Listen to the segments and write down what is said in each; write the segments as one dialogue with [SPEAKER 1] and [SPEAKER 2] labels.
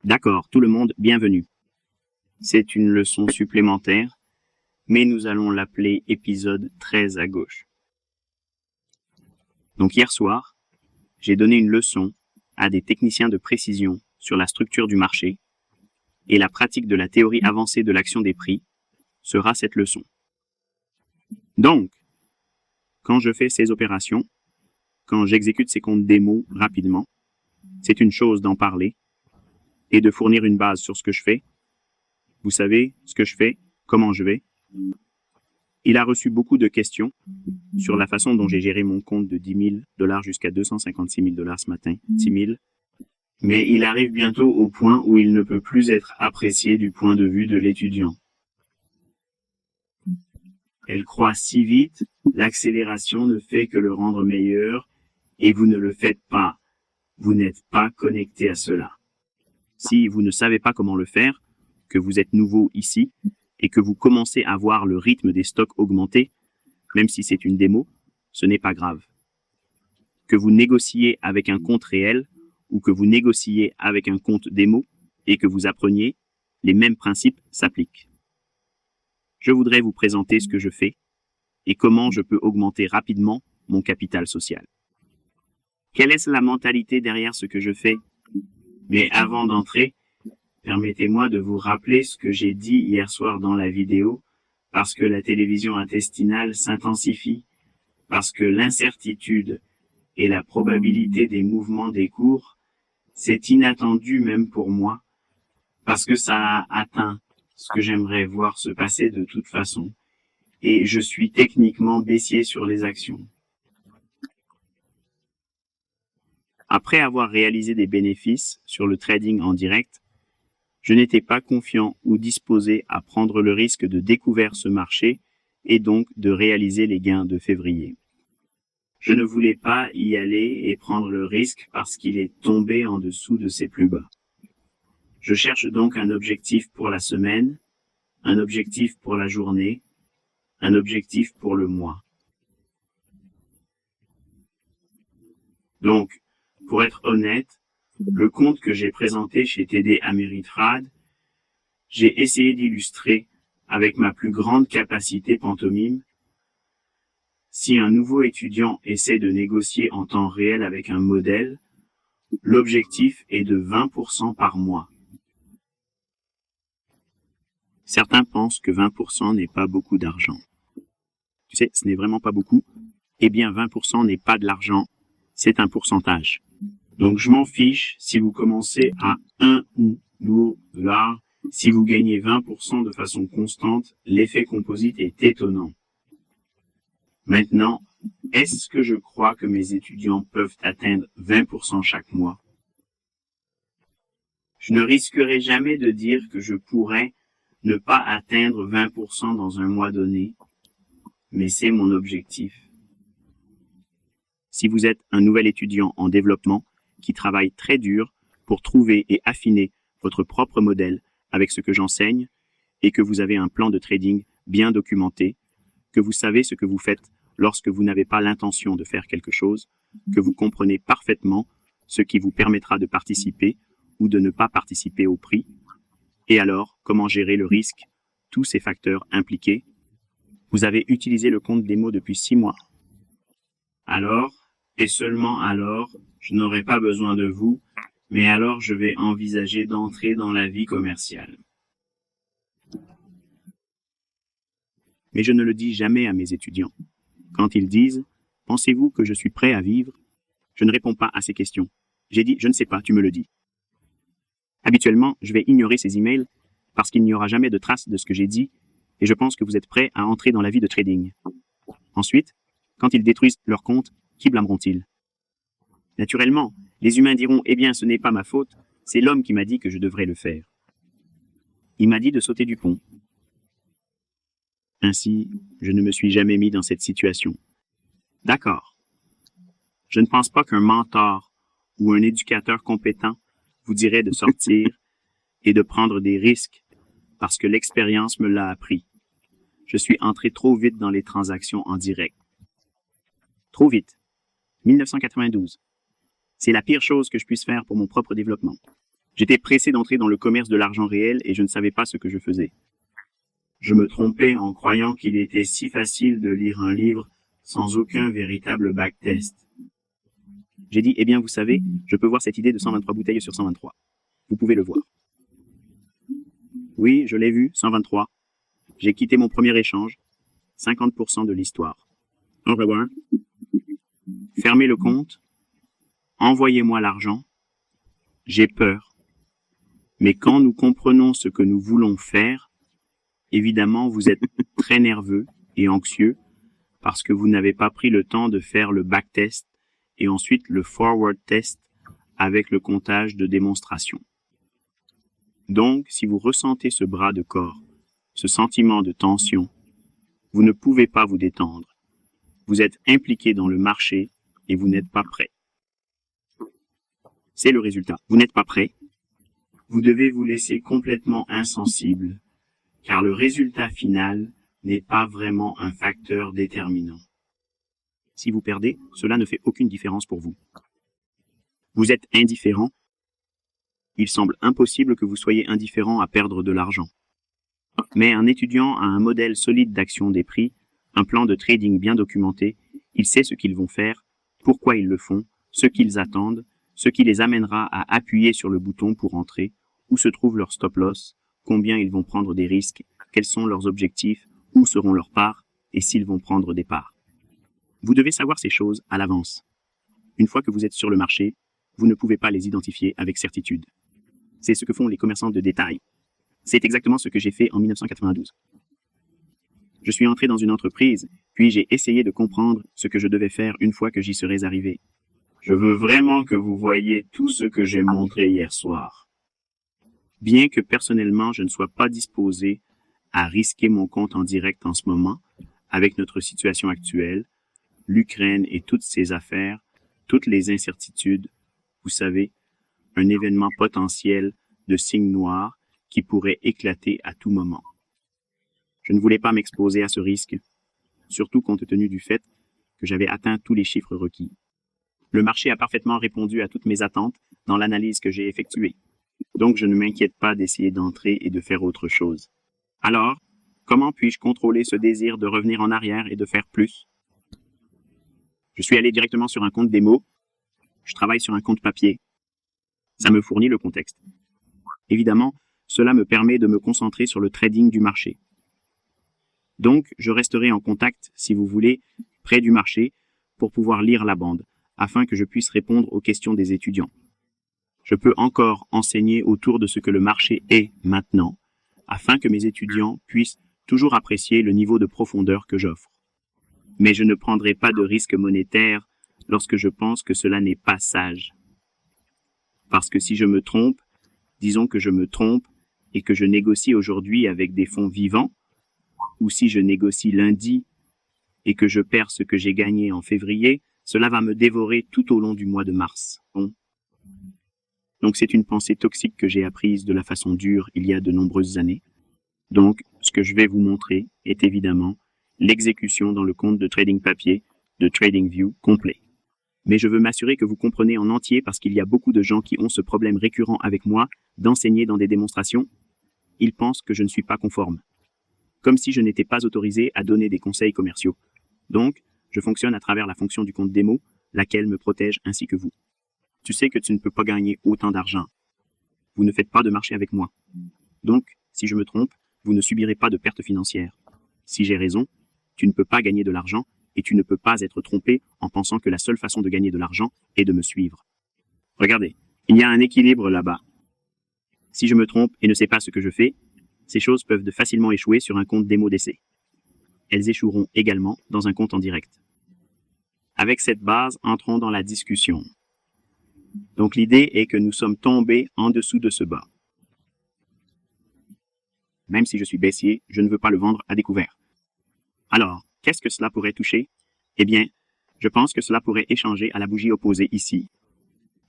[SPEAKER 1] D'accord, tout le monde, bienvenue. C'est une leçon supplémentaire, mais nous allons l'appeler épisode 13 à gauche. Donc hier soir, j'ai donné une leçon à des techniciens de précision sur la structure du marché, et la pratique de la théorie avancée de l'action des prix sera cette leçon. Donc, quand je fais ces opérations, quand j'exécute ces comptes démo rapidement, c'est une chose d'en parler et de fournir une base sur ce que je fais. Vous savez ce que je fais, comment je vais. Il a reçu beaucoup de questions sur la façon dont j'ai géré mon compte de $10 000 jusqu'à $256 000 ce matin, 6 000. Mais il arrive bientôt au point où il ne peut plus être apprécié du point de vue de l'étudiant. Elle croît si vite, l'accélération ne fait que le rendre meilleur et vous ne le faites pas. Vous n'êtes pas connecté à cela. Si vous ne savez pas comment le faire, que vous êtes nouveau ici et que vous commencez à voir le rythme des stocks augmenter, même si c'est une démo, ce n'est pas grave. Que vous négociez avec un compte réel ou que vous négociez avec un compte démo et que vous appreniez, les mêmes principes s'appliquent. Je voudrais vous présenter ce que je fais et comment je peux augmenter rapidement mon capital social. Quelle est la mentalité derrière ce que je fais? Mais avant d'entrer, permettez-moi de vous rappeler ce que j'ai dit hier soir dans la vidéo, parce que la télévision intestinale s'intensifie, parce que l'incertitude et la probabilité des mouvements des cours, c'est inattendu même pour moi, parce que ça a atteint ce que j'aimerais voir se passer de toute façon, et je suis techniquement baissier sur les actions. Après avoir réalisé des bénéfices sur le trading en direct, je n'étais pas confiant ou disposé à prendre le risque de découvrir ce marché et donc de réaliser les gains de février. Je ne voulais pas y aller et prendre le risque parce qu'il est tombé en dessous de ses plus bas. Je cherche donc un objectif pour la semaine, un objectif pour la journée, un objectif pour le mois. Donc, pour être honnête, le compte que j'ai présenté chez TD Ameritrade, j'ai essayé d'illustrer avec ma plus grande capacité pantomime. Si un nouveau étudiant essaie de négocier en temps réel avec un modèle, l'objectif est de 20% par mois. Certains pensent que 20% n'est pas beaucoup d'argent. Tu sais, ce n'est vraiment pas beaucoup. Eh bien, 20% n'est pas de l'argent, c'est un pourcentage. Donc, je m'en fiche si vous commencez à 1 ou $2. Si vous gagnez 20% de façon constante, l'effet composite est étonnant. Maintenant, est-ce que je crois que mes étudiants peuvent atteindre 20% chaque mois? Je ne risquerai jamais de dire que je pourrais ne pas atteindre 20% dans un mois donné, mais c'est mon objectif. Si vous êtes un nouvel étudiant en développement qui travaille très dur pour trouver et affiner votre propre modèle avec ce que j'enseigne et que vous avez un plan de trading bien documenté, que vous savez ce que vous faites lorsque vous n'avez pas l'intention de faire quelque chose, que vous comprenez parfaitement ce qui vous permettra de participer ou de ne pas participer au prix, et alors comment gérer le risque, tous ces facteurs impliqués. Vous avez utilisé le compte démo depuis 6 mois. Alors, et seulement alors, je n'aurai pas besoin de vous, mais alors je vais envisager d'entrer dans la vie commerciale. Mais je ne le dis jamais à mes étudiants. Quand ils disent « Pensez-vous que je suis prêt à vivre ?» je ne réponds pas à ces questions. J'ai dit « Je ne sais pas, tu me le dis ». Habituellement, je vais ignorer ces emails parce qu'il n'y aura jamais de trace de ce que j'ai dit et je pense que vous êtes prêts à entrer dans la vie de trading. Ensuite, quand ils détruisent leur compte, qui blâmeront-ils? Naturellement, les humains diront « Eh bien, ce n'est pas ma faute, c'est l'homme qui m'a dit que je devrais le faire. Il m'a dit de sauter du pont. » Ainsi, je ne me suis jamais mis dans cette situation. D'accord. Je ne pense pas qu'un mentor ou un éducateur compétent vous dirait de sortir et de prendre des risques parce que l'expérience me l'a appris. Je suis entré trop vite dans les transactions en direct. Trop vite. 1992. C'est la pire chose que je puisse faire pour mon propre développement. J'étais pressé d'entrer dans le commerce de l'argent réel et je ne savais pas ce que je faisais. Je me trompais en croyant qu'il était si facile de lire un livre sans aucun véritable backtest. J'ai dit, eh bien, vous savez, je peux voir cette idée de 123 bouteilles sur 123. Vous pouvez le voir. Oui, je l'ai vu, 123. J'ai quitté mon premier échange. 50% de l'histoire. Au revoir. Fermez le compte. Envoyez-moi l'argent. J'ai peur. Mais quand nous comprenons ce que nous voulons faire, évidemment, vous êtes très nerveux et anxieux parce que vous n'avez pas pris le temps de faire le backtest et ensuite le forward test avec le comptage de démonstration. Donc, si vous ressentez ce bras de corps, ce sentiment de tension, vous ne pouvez pas vous détendre. Vous êtes impliqué dans le marché et vous n'êtes pas prêt. C'est le résultat. Vous n'êtes pas prêt. Vous devez vous laisser complètement insensible, car le résultat final n'est pas vraiment un facteur déterminant. Si vous perdez, cela ne fait aucune différence pour vous. Vous êtes indifférent. Il semble impossible que vous soyez indifférent à perdre de l'argent. Mais un étudiant a un modèle solide d'action des prix, un plan de trading bien documenté, il sait ce qu'ils vont faire, pourquoi ils le font, ce qu'ils attendent, ce qui les amènera à appuyer sur le bouton pour entrer, où se trouve leur stop loss, combien ils vont prendre des risques, quels sont leurs objectifs, où seront leurs parts et s'ils vont prendre des parts. Vous devez savoir ces choses à l'avance. Une fois que vous êtes sur le marché, vous ne pouvez pas les identifier avec certitude. C'est ce que font les commerçants de détail. C'est exactement ce que j'ai fait en 1992. Je suis entré dans une entreprise, puis j'ai essayé de comprendre ce que je devais faire une fois que j'y serais arrivé. Je veux vraiment que vous voyiez tout ce que j'ai montré hier soir. Bien que personnellement je ne sois pas disposé à risquer mon compte en direct en ce moment, avec notre situation actuelle, l'Ukraine et toutes ses affaires, toutes les incertitudes, vous savez, un événement potentiel de signe noir qui pourrait éclater à tout moment. Je ne voulais pas m'exposer à ce risque, surtout compte tenu du fait que j'avais atteint tous les chiffres requis. Le marché a parfaitement répondu à toutes mes attentes dans l'analyse que j'ai effectuée. Donc je ne m'inquiète pas d'essayer d'entrer et de faire autre chose. Alors, comment puis-je contrôler ce désir de revenir en arrière et de faire plus? Je suis allé directement sur un compte démo. Je travaille sur un compte papier. Ça me fournit le contexte. Évidemment, cela me permet de me concentrer sur le trading du marché. Donc, je resterai en contact, si vous voulez, près du marché pour pouvoir lire la bande, afin que je puisse répondre aux questions des étudiants. Je peux encore enseigner autour de ce que le marché est maintenant, afin que mes étudiants puissent toujours apprécier le niveau de profondeur que j'offre. Mais je ne prendrai pas de risque monétaire lorsque je pense que cela n'est pas sage. Parce que si je me trompe, disons que je me trompe et que je négocie aujourd'hui avec des fonds vivants, ou si je négocie lundi et que je perds ce que j'ai gagné en février, cela va me dévorer tout au long du mois de mars. Bon. Donc c'est une pensée toxique que j'ai apprise de la façon dure il y a de nombreuses années. Donc ce que je vais vous montrer est évidemment l'exécution dans le compte de trading papier de TradingView complet. Mais je veux m'assurer que vous comprenez en entier parce qu'il y a beaucoup de gens qui ont ce problème récurrent avec moi d'enseigner dans des démonstrations. Ils pensent que je ne suis pas conforme. Comme si je n'étais pas autorisé à donner des conseils commerciaux. Donc, je fonctionne à travers la fonction du compte démo, laquelle me protège ainsi que vous. Tu sais que tu ne peux pas gagner autant d'argent. Vous ne faites pas de marché avec moi. Donc, si je me trompe, vous ne subirez pas de perte financière. Si j'ai raison, tu ne peux pas gagner de l'argent et tu ne peux pas être trompé en pensant que la seule façon de gagner de l'argent est de me suivre. Regardez, il y a un équilibre là-bas. Si je me trompe et ne sais pas ce que je fais, ces choses peuvent facilement échouer sur un compte démo d'essai. Elles échoueront également dans un compte en direct. Avec cette base, entrons dans la discussion. Donc l'idée est que nous sommes tombés en dessous de ce bas. Même si je suis baissier, je ne veux pas le vendre à découvert. Alors, qu'est-ce que cela pourrait toucher? Eh bien, je pense que cela pourrait échanger à la bougie opposée ici.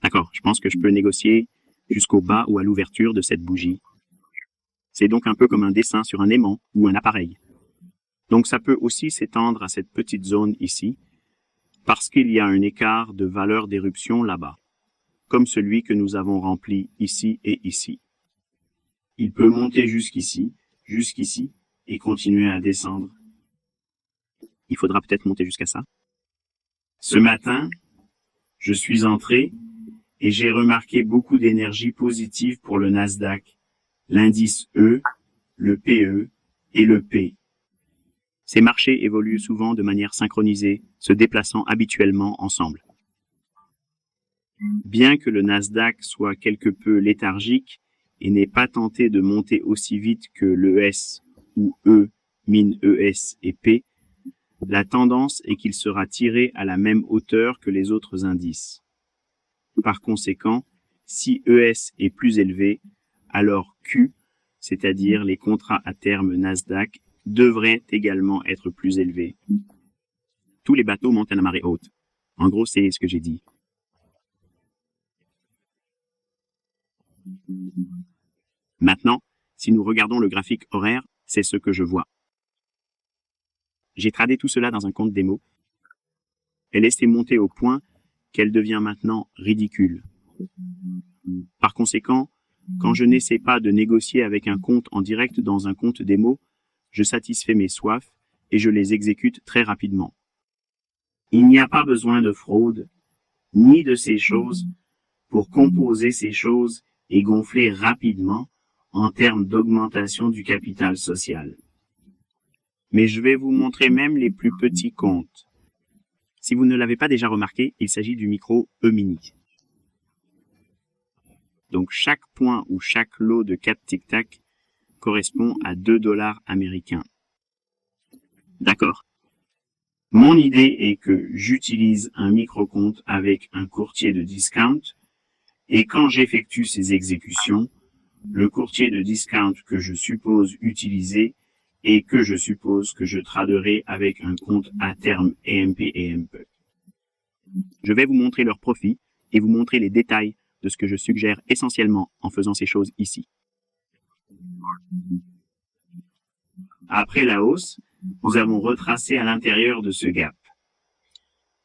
[SPEAKER 1] D'accord, je pense que je peux négocier jusqu'au bas ou à l'ouverture de cette bougie. C'est donc un peu comme un dessin sur un aimant ou un appareil. Donc ça peut aussi s'étendre à cette petite zone ici, parce qu'il y a un écart de valeur d'éruption là-bas. comme celui que nous avons rempli ici et ici. Il peut monter jusqu'ici, et continuer à descendre. Il faudra peut-être monter jusqu'à ça. Ce matin, je suis entré et j'ai remarqué beaucoup d'énergie positive pour le Nasdaq, l'indice E, le PE et le P. Ces marchés évoluent souvent de manière synchronisée, se déplaçant habituellement ensemble. Bien que le Nasdaq soit quelque peu léthargique et n'ait pas tenté de monter aussi vite que l'ES ou E, mine ES et P, la tendance est qu'il sera tiré à la même hauteur que les autres indices. Par conséquent, si ES est plus élevé, alors Q, c'est-à-dire les contrats à terme Nasdaq, devraient également être plus élevés. Tous les bateaux montent à la marée haute. En gros, c'est ce que j'ai dit. Maintenant, si nous regardons le graphique horaire, c'est ce que je vois. J'ai tradé tout cela dans un compte démo et laissé monter au point qu'elle devient maintenant ridicule. Par conséquent, quand je n'essaie pas de négocier avec un compte en direct dans un compte démo, je satisfais mes soifs et je les exécute très rapidement. Il n'y a pas besoin de fraude, ni de ces choses, pour composer ces choses et gonfler rapidement en termes d'augmentation du capital social. Mais je vais vous montrer même les plus petits comptes. Si vous ne l'avez pas déjà remarqué, il s'agit du micro E-mini. Donc chaque point ou chaque lot de 4 tic-tac correspond à 2 $ américains. D'accord. Mon idée est que j'utilise un micro-compte avec un courtier de discount et quand j'effectue ces exécutions, le courtier de discount que je suppose utiliser et que je suppose que je traderai avec un compte à terme EMP et MP. Je vais vous montrer leurs profits et vous montrer les détails de ce que je suggère essentiellement en faisant ces choses ici. Après la hausse, nous avons retracé à l'intérieur de ce gap.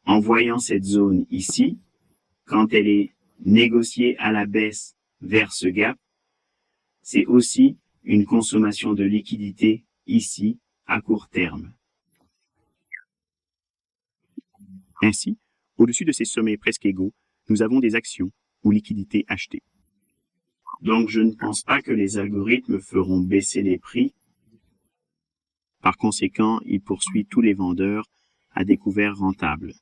[SPEAKER 1] En voyant cette zone ici, quand elle est négociée à la baisse vers ce gap, c'est aussi une consommation de liquidité ici à court terme. Ainsi, au-dessus de ces sommets presque égaux, nous avons des actions ou liquidités achetées. Donc je ne pense pas que les algorithmes feront baisser les prix. Par conséquent, il poursuit tous les vendeurs à des couverts rentables.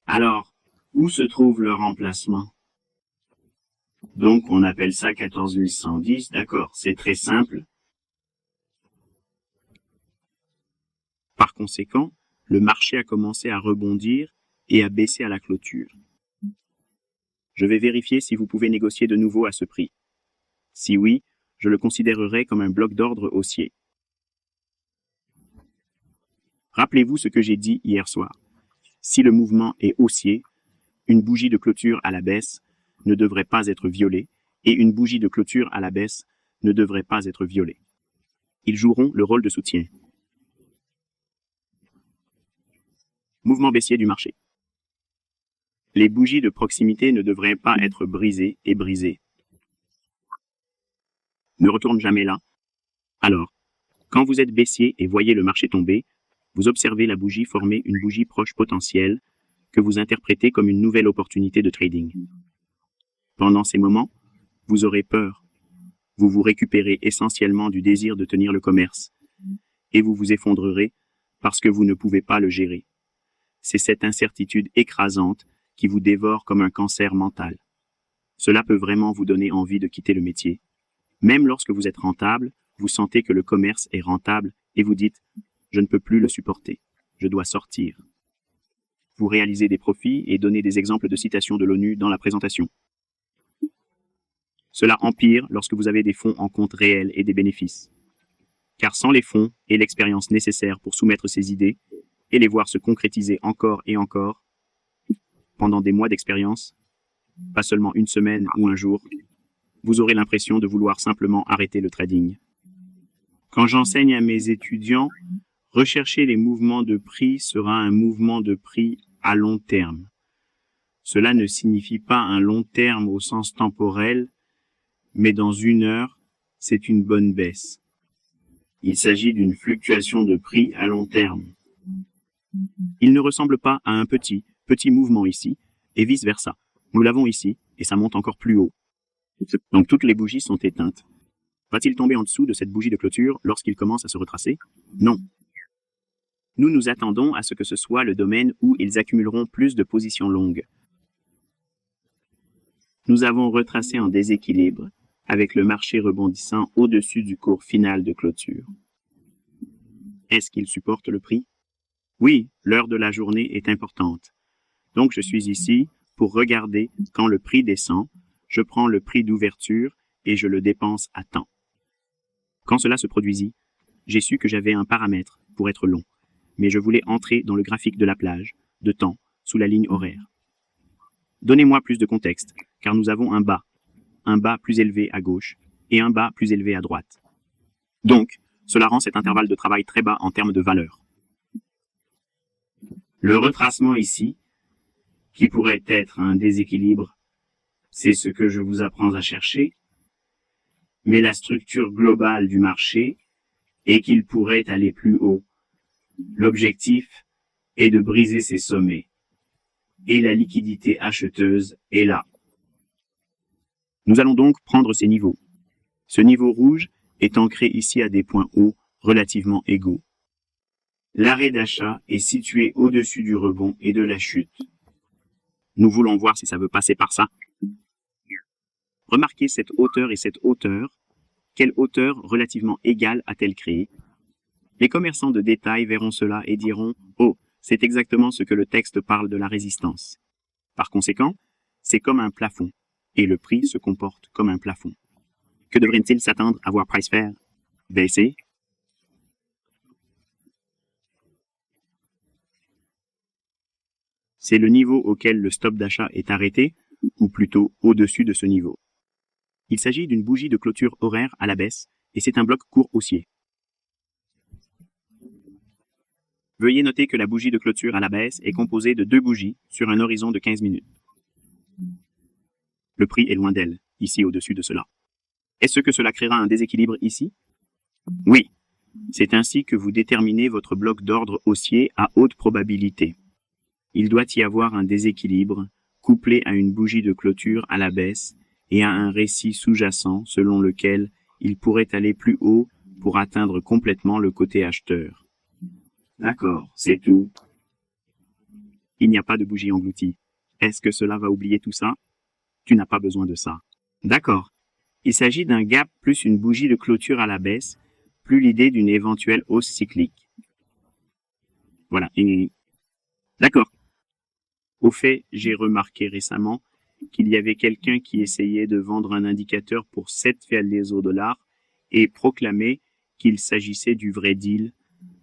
[SPEAKER 1] Alors, où se trouve leur emplacement? Donc on appelle ça 14 110, d'accord, c'est très simple. Par conséquent, le marché a commencé à rebondir et à baisser à la clôture. Je vais vérifier si vous pouvez négocier de nouveau à ce prix. Si oui, je le considérerai comme un bloc d'ordre haussier. Rappelez-vous ce que j'ai dit hier soir. Si le mouvement est haussier, une bougie de clôture à la baisse ne devrait pas être violée et une bougie de clôture à la baisse ne devrait pas être violée. Ils joueront le rôle de soutien. Mouvement baissier du marché. Les bougies de proximité ne devraient pas être brisées et brisées. Ne retourne jamais là. Alors, quand vous êtes baissier et voyez le marché tomber, vous observez la bougie former une bougie proche potentielle que vous interprétez comme une nouvelle opportunité de trading. Pendant ces moments, vous aurez peur. Vous vous récupérez essentiellement du désir de tenir le commerce et vous vous effondrerez parce que vous ne pouvez pas le gérer. C'est cette incertitude écrasante qui vous dévore comme un cancer mental. Cela peut vraiment vous donner envie de quitter le métier. Même lorsque vous êtes rentable, vous sentez que le commerce est rentable et vous dites « je ne peux plus le supporter, je dois sortir ». Vous réalisez des profits et donnez des exemples de citations de l'ONU dans la présentation. Cela empire lorsque vous avez des fonds en compte réels et des bénéfices. Car sans les fonds et l'expérience nécessaire pour soumettre ces idées et les voir se concrétiser encore et encore, pendant des mois d'expérience, pas seulement une semaine ou un jour, vous aurez l'impression de vouloir simplement arrêter le trading. Quand j'enseigne à mes étudiants, rechercher les mouvements de prix sera un mouvement de prix à long terme. Cela ne signifie pas un long terme au sens temporel, mais dans 1 heure, c'est une bonne baisse. Il s'agit d'une fluctuation de prix à long terme. Il ne ressemble pas à un petit mouvement ici, et vice-versa. Nous l'avons ici, et ça monte encore plus haut. Donc toutes les bougies sont éteintes. Va-t-il tomber en dessous de cette bougie de clôture lorsqu'il commence à se retracer? Non. Nous nous attendons à ce que ce soit le domaine où ils accumuleront plus de positions longues. Nous avons retracé en déséquilibre, avec le marché rebondissant au-dessus du cours final de clôture. Est-ce qu'il supporte le prix? Oui, l'heure de la journée est importante. Donc je suis ici pour regarder quand le prix descend, je prends le prix d'ouverture et je le dépense à temps. Quand cela se produisit, j'ai su que j'avais un paramètre pour être long, mais je voulais entrer dans le graphique de la plage, de temps, sous la ligne horaire. Donnez-moi plus de contexte, car nous avons un bas plus élevé à gauche et un bas plus élevé à droite. Donc, cela rend cet intervalle de travail très bas en termes de valeur. Le retracement ici, qui pourrait être un déséquilibre, c'est ce que je vous apprends à chercher, mais la structure globale du marché est qu'il pourrait aller plus haut. L'objectif est de briser ces sommets, et la liquidité acheteuse est là. Nous allons donc prendre ces niveaux. Ce niveau rouge est ancré ici à des points hauts relativement égaux. L'arrêt d'achat est situé au-dessus du rebond et de la chute. Nous voulons voir si ça veut passer par ça. Remarquez cette hauteur et cette hauteur. Quelle hauteur relativement égale a-t-elle créé? Les commerçants de détail verront cela et diront « Oh, c'est exactement ce que le texte parle de la résistance. » Par conséquent, c'est comme un plafond, et le prix se comporte comme un plafond. Que devrait-il s'attendre à voir price faire? Baisser? C'est le niveau auquel le stop d'achat est arrêté, ou plutôt au-dessus de ce niveau. Il s'agit d'une bougie de clôture horaire à la baisse, et c'est un bloc court haussier. Veuillez noter que la bougie de clôture à la baisse est composée de 2 bougies sur un horizon de 15 minutes. Le prix est loin d'elle, ici au-dessus de cela. Est-ce que cela créera un déséquilibre ici? Oui. C'est ainsi que vous déterminez votre bloc d'ordre haussier à haute probabilité. Il doit y avoir un déséquilibre, couplé à une bougie de clôture à la baisse et à un récit sous-jacent selon lequel il pourrait aller plus haut pour atteindre complètement le côté acheteur. D'accord, c'est tout. Il n'y a pas de bougie engloutie. Est-ce que cela va oublier tout ça? Tu n'as pas besoin de ça. D'accord. Il s'agit d'un gap plus une bougie de clôture à la baisse, plus l'idée d'une éventuelle hausse cyclique. Voilà. D'accord. Au fait, j'ai remarqué récemment qu'il y avait quelqu'un qui essayait de vendre un indicateur pour 7 fiales au dollar et proclamait qu'il s'agissait du vrai deal,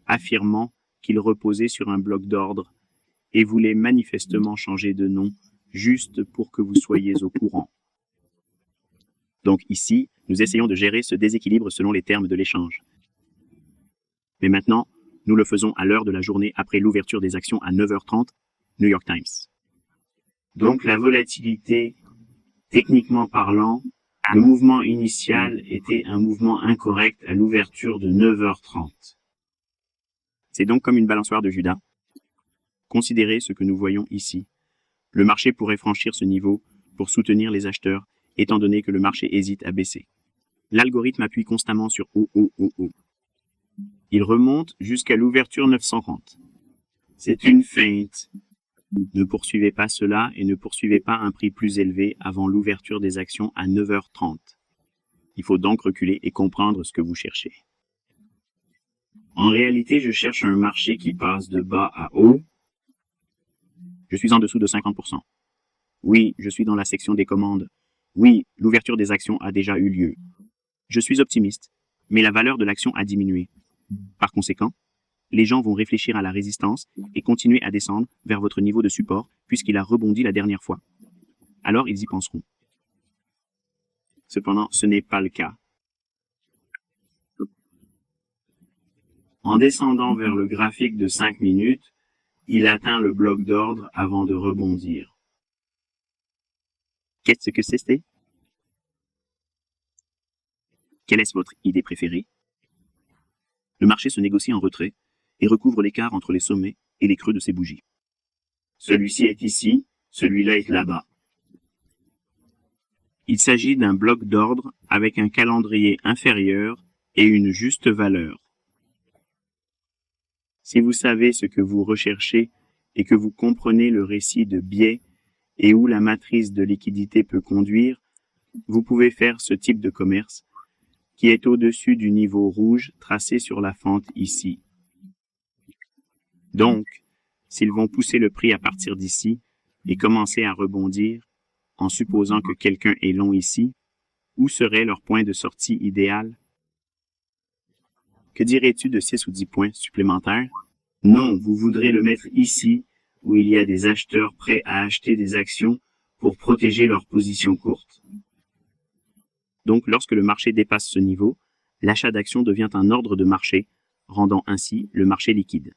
[SPEAKER 1] affirmant qu'il reposait sur un bloc d'ordre et voulait manifestement changer de nom juste pour que vous soyez au courant. Donc ici, nous essayons de gérer ce déséquilibre selon les termes de l'échange. Mais maintenant, nous le faisons à l'heure de la journée après l'ouverture des actions à 9h30, New York Times. Donc la volatilité, techniquement parlant, le mouvement initial était un mouvement incorrect à l'ouverture de 9h30. C'est donc comme une balançoire de Judas. Considérez ce que nous voyons ici. Le marché pourrait franchir ce niveau pour soutenir les acheteurs, étant donné que le marché hésite à baisser. L'algorithme appuie constamment sur haut, haut, haut, haut. Il remonte jusqu'à l'ouverture 930. C'est une feinte. Ne poursuivez pas cela et ne poursuivez pas un prix plus élevé avant l'ouverture des actions à 9h30. Il faut donc reculer et comprendre ce que vous cherchez. En réalité, je cherche un marché qui passe de bas à haut. Je suis en dessous de 50%. Oui, je suis dans la section des commandes. Oui, l'ouverture des actions a déjà eu lieu. Je suis optimiste, mais la valeur de l'action a diminué. Par conséquent, les gens vont réfléchir à la résistance et continuer à descendre vers votre niveau de support puisqu'il a rebondi la dernière fois. Alors ils y penseront. Cependant, ce n'est pas le cas. En descendant vers le graphique de 5 minutes, il atteint le bloc d'ordre avant de rebondir. Qu'est-ce que c'est? Quelle est votre idée préférée? Le marché se négocie en retrait et recouvre l'écart entre les sommets et les creux de ces bougies. Celui-ci est ici, celui-là est là-bas. Il s'agit d'un bloc d'ordre avec un calendrier inférieur et une juste valeur. Si vous savez ce que vous recherchez et que vous comprenez le récit de biais et où la matrice de liquidité peut conduire, vous pouvez faire ce type de commerce qui est au-dessus du niveau rouge tracé sur la fente ici. Donc, s'ils vont pousser le prix à partir d'ici et commencer à rebondir, en supposant que quelqu'un est long ici, où serait leur point de sortie idéal? Que dirais-tu de 6 ou 10 points supplémentaires? Non, vous voudrez le mettre ici, où il y a des acheteurs prêts à acheter des actions pour protéger leur position courte. Donc, lorsque le marché dépasse ce niveau, l'achat d'actions devient un ordre de marché, rendant ainsi le marché liquide.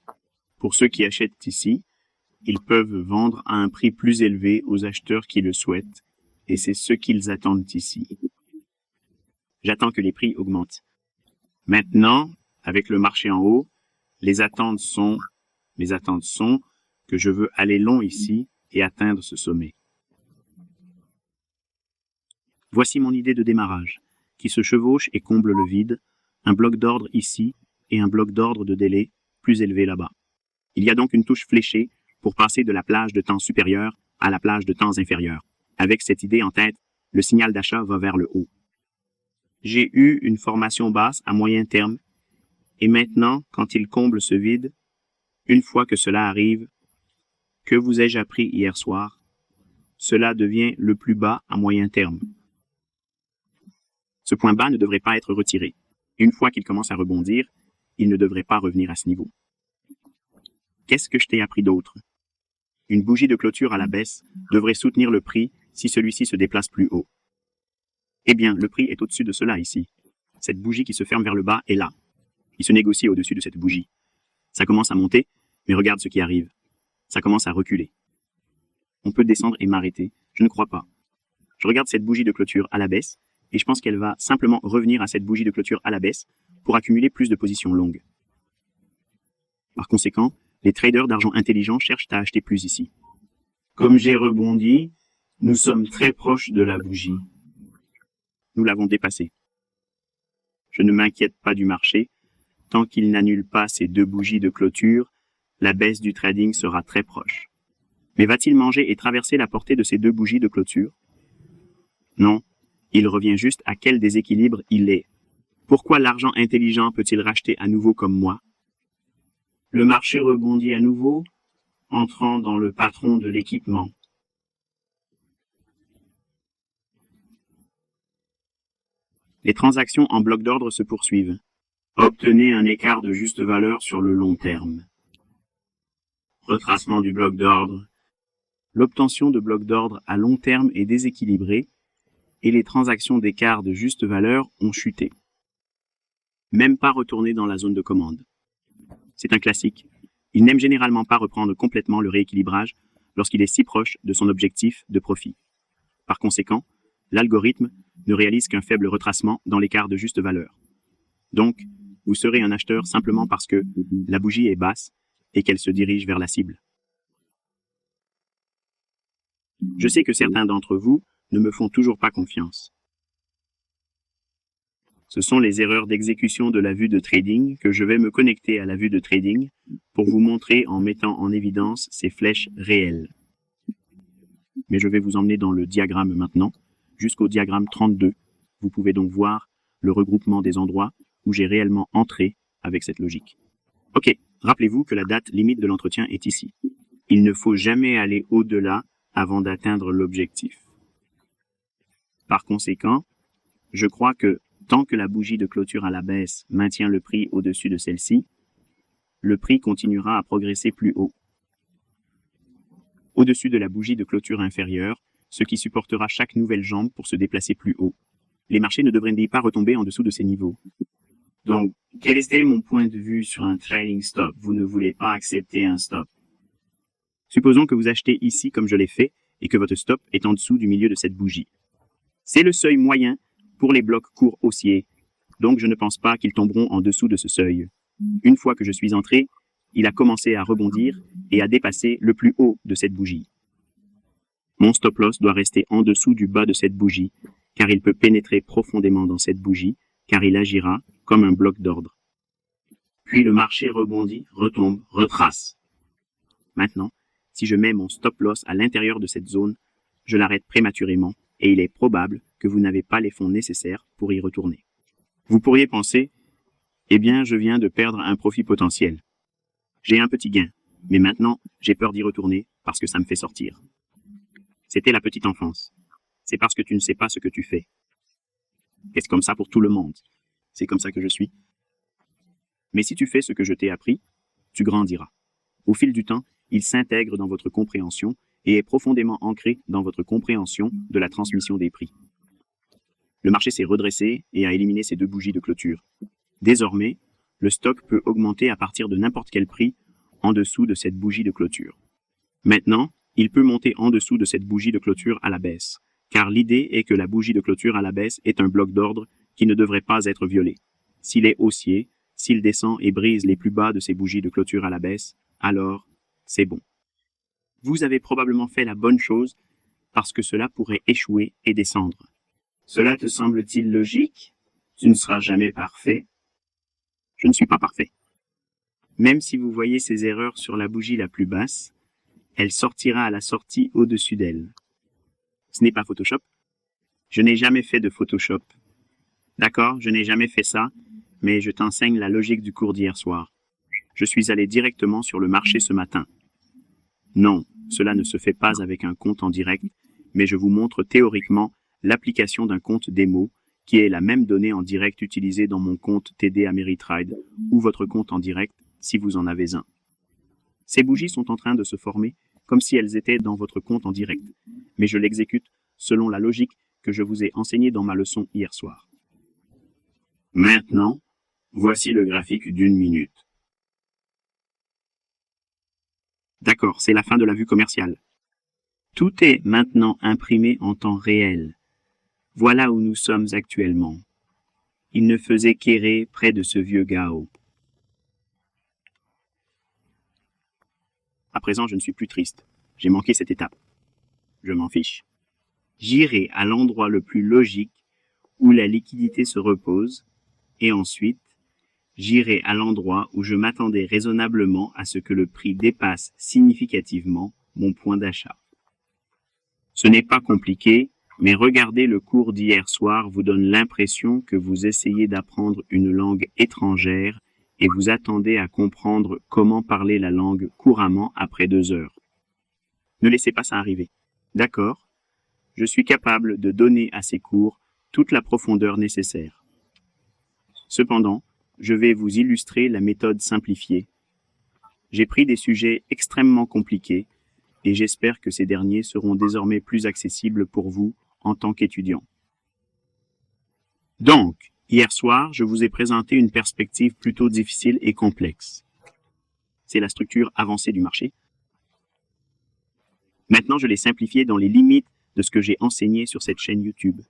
[SPEAKER 1] Pour ceux qui achètent ici, ils peuvent vendre à un prix plus élevé aux acheteurs qui le souhaitent, et c'est ce qu'ils attendent ici. J'attends que les prix augmentent. Maintenant, avec le marché en haut, les attentes sont que je veux aller long ici et atteindre ce sommet. Voici mon idée de démarrage, qui se chevauche et comble le vide, un bloc d'ordre ici et un bloc d'ordre de délai plus élevé là-bas. Il y a donc une touche fléchée pour passer de la plage de temps supérieur à la plage de temps inférieur. Avec cette idée en tête, le signal d'achat va vers le haut. J'ai eu une formation basse à moyen terme, et maintenant, quand il comble ce vide, une fois que cela arrive, que vous ai-je appris hier soir? Cela devient le plus bas à moyen terme. Ce point bas ne devrait pas être retiré. Une fois qu'il commence à rebondir, il ne devrait pas revenir à ce niveau. Qu'est-ce que je t'ai appris d'autre? Une bougie de clôture à la baisse devrait soutenir le prix si celui-ci se déplace plus haut. Eh bien, le prix est au-dessus de cela ici. Cette bougie qui se ferme vers le bas est là. Il se négocie au-dessus de cette bougie. Ça commence à monter, mais regarde ce qui arrive. Ça commence à reculer. On peut descendre et m'arrêter. Je ne crois pas. Je regarde cette bougie de clôture à la baisse, et je pense qu'elle va simplement revenir à cette bougie de clôture à la baisse pour accumuler plus de positions longues. Par conséquent, les traders d'argent intelligents cherchent à acheter plus ici. Comme j'ai rebondi, nous sommes très proches de la bougie. Nous l'avons dépassée. Je ne m'inquiète pas du marché. Tant qu'il n'annule pas ces deux bougies de clôture, la baisse du trading sera très proche. Mais va-t-il manger et traverser la portée de ces deux bougies de clôture? Non, il revient juste à quel déséquilibre il est. Pourquoi l'argent intelligent peut-il racheter à nouveau comme moi? Le marché rebondit à nouveau, entrant dans le patron de l'équipement. Les transactions en bloc d'ordre se poursuivent. Obtenez un écart de juste valeur sur le long terme. Retracement du bloc d'ordre. L'obtention de blocs d'ordre à long terme est déséquilibrée et les transactions d'écart de juste valeur ont chuté. Même pas retourner dans la zone de commande. C'est un classique. Il n'aime généralement pas reprendre complètement le rééquilibrage lorsqu'il est si proche de son objectif de profit. Par conséquent, l'algorithme ne réalise qu'un faible retracement dans l'écart de juste valeur. Donc, vous serez un acheteur simplement parce que la bougie est basse et qu'elle se dirige vers la cible. Je sais que certains d'entre vous ne me font toujours pas confiance. Ce sont les erreurs d'exécution de la vue de trading que je vais me connecter à la vue de trading pour vous montrer en mettant en évidence ces flèches réelles. Mais je vais vous emmener dans le diagramme maintenant, jusqu'au diagramme 32. Vous pouvez donc voir le regroupement des endroits où j'ai réellement entré avec cette logique. Ok, rappelez-vous que la date limite de l'entretien est ici. Il ne faut jamais aller au-delà avant d'atteindre l'objectif. Par conséquent, je crois que tant que la bougie de clôture à la baisse maintient le prix au-dessus de celle-ci, le prix continuera à progresser plus haut. Au-dessus de la bougie de clôture inférieure, ce qui supportera chaque nouvelle jambe pour se déplacer plus haut. Les marchés ne devraient pas retomber en dessous de ces niveaux. Donc, quel était mon point de vue sur un trading stop? Vous ne voulez pas accepter un stop. Supposons que vous achetez ici comme je l'ai fait et que votre stop est en dessous du milieu de cette bougie. C'est le seuil moyen pour les blocs courts haussiers, donc je ne pense pas qu'ils tomberont en dessous de ce seuil. Une fois que je suis entré, il a commencé à rebondir et à dépasser le plus haut de cette bougie. Mon stop loss doit rester en dessous du bas de cette bougie, car il peut pénétrer profondément dans cette bougie, car il agira comme un bloc d'ordre. Puis le marché rebondit, retombe, retrace. Maintenant, si je mets mon stop loss à l'intérieur de cette zone, je l'arrête prématurément et il est probable que vous n'avez pas les fonds nécessaires pour y retourner. Vous pourriez penser, eh bien, je viens de perdre un profit potentiel. J'ai un petit gain, mais maintenant, j'ai peur d'y retourner parce que ça me fait sortir. C'était la petite enfance. C'est parce que tu ne sais pas ce que tu fais. Et c'est comme ça pour tout le monde. C'est comme ça que je suis. Mais si tu fais ce que je t'ai appris, tu grandiras. Au fil du temps, il s'intègre dans votre compréhension et est profondément ancré dans votre compréhension de la transmission des prix. Le marché s'est redressé et a éliminé ces deux bougies de clôture. Désormais, le stock peut augmenter à partir de n'importe quel prix en dessous de cette bougie de clôture. Maintenant, il peut monter en dessous de cette bougie de clôture à la baisse, car l'idée est que la bougie de clôture à la baisse est un bloc d'ordre qui ne devrait pas être violé. S'il est haussier, s'il descend et brise les plus bas de ces bougies de clôture à la baisse, alors c'est bon. Vous avez probablement fait la bonne chose parce que cela pourrait échouer et descendre. Cela te semble-t-il logique? Tu ne seras jamais parfait. Je ne suis pas parfait. Même si vous voyez ces erreurs sur la bougie la plus basse, elle sortira à la sortie au-dessus d'elle. Ce n'est pas Photoshop. Je n'ai jamais fait de Photoshop. D'accord, je n'ai jamais fait ça, mais je t'enseigne la logique du cours d'hier soir. Je suis allé directement sur le marché ce matin. Non, cela ne se fait pas avec un compte en direct, mais je vous montre théoriquement l'application d'un compte démo qui est la même donnée en direct utilisée dans mon compte TD Ameritrade ou votre compte en direct si vous en avez un. Ces bougies sont en train de se former comme si elles étaient dans votre compte en direct, mais je l'exécute selon la logique que je vous ai enseignée dans ma leçon hier soir. Maintenant, voici le graphique d'une minute. D'accord, c'est la fin de la vue commerciale. Tout est maintenant imprimé en temps réel. Voilà où nous sommes actuellement. Il ne faisait qu'errer près de ce vieux Gao. À présent, je ne suis plus triste. J'ai manqué cette étape. Je m'en fiche. J'irai à l'endroit le plus logique où la liquidité se repose et ensuite, j'irai à l'endroit où je m'attendais raisonnablement à ce que le prix dépasse significativement mon point d'achat. Ce n'est pas compliqué, mais regardez le cours d'hier soir vous donne l'impression que vous essayez d'apprendre une langue étrangère et vous attendez à comprendre comment parler la langue couramment après 2 heures. Ne laissez pas ça arriver. D'accord? Je suis capable de donner à ces cours toute la profondeur nécessaire. Cependant, je vais vous illustrer la méthode simplifiée. J'ai pris des sujets extrêmement compliqués et j'espère que ces derniers seront désormais plus accessibles pour vous en tant qu'étudiant. Donc, hier soir, je vous ai présenté une perspective plutôt difficile et complexe. C'est la structure avancée du marché. Maintenant, je l'ai simplifiée dans les limites de ce que j'ai enseigné sur cette chaîne YouTube.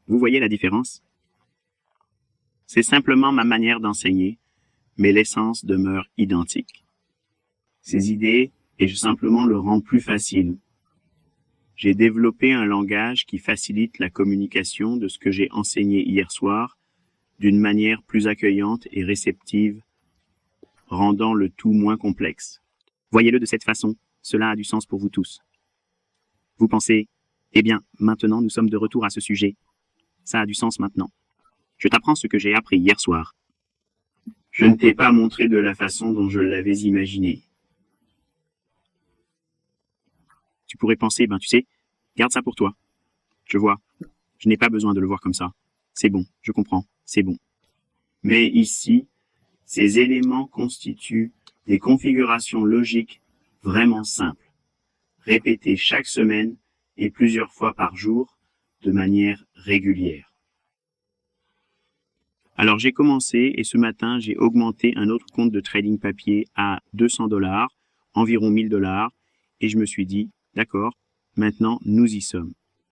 [SPEAKER 1] Vous voyez la différence? C'est simplement ma manière d'enseigner, mais l'essence demeure identique. Ces idées, et je simplement le rends plus facile. J'ai développé un langage qui facilite la communication de ce que j'ai enseigné hier soir d'une manière plus accueillante et réceptive, rendant le tout moins complexe. Voyez-le de cette façon, cela a du sens pour vous tous. Vous pensez, eh bien, maintenant nous sommes de retour à ce sujet. Ça a du sens maintenant. Je t'apprends ce que j'ai appris hier soir. Je ne t'ai pas montré de la façon dont je l'avais imaginé. Tu pourrais penser, tu sais, garde ça pour toi. Je vois. Je n'ai pas besoin de le voir comme ça. C'est bon, je comprends, c'est bon. Mais ici, ces éléments constituent des configurations logiques vraiment simples, répétées chaque semaine et plusieurs fois par jour de manière régulière. Alors j'ai commencé et ce matin, j'ai augmenté un autre compte de trading papier à $200, environ $1000, et je me suis dit, d'accord, Maintenant, nous y sommes.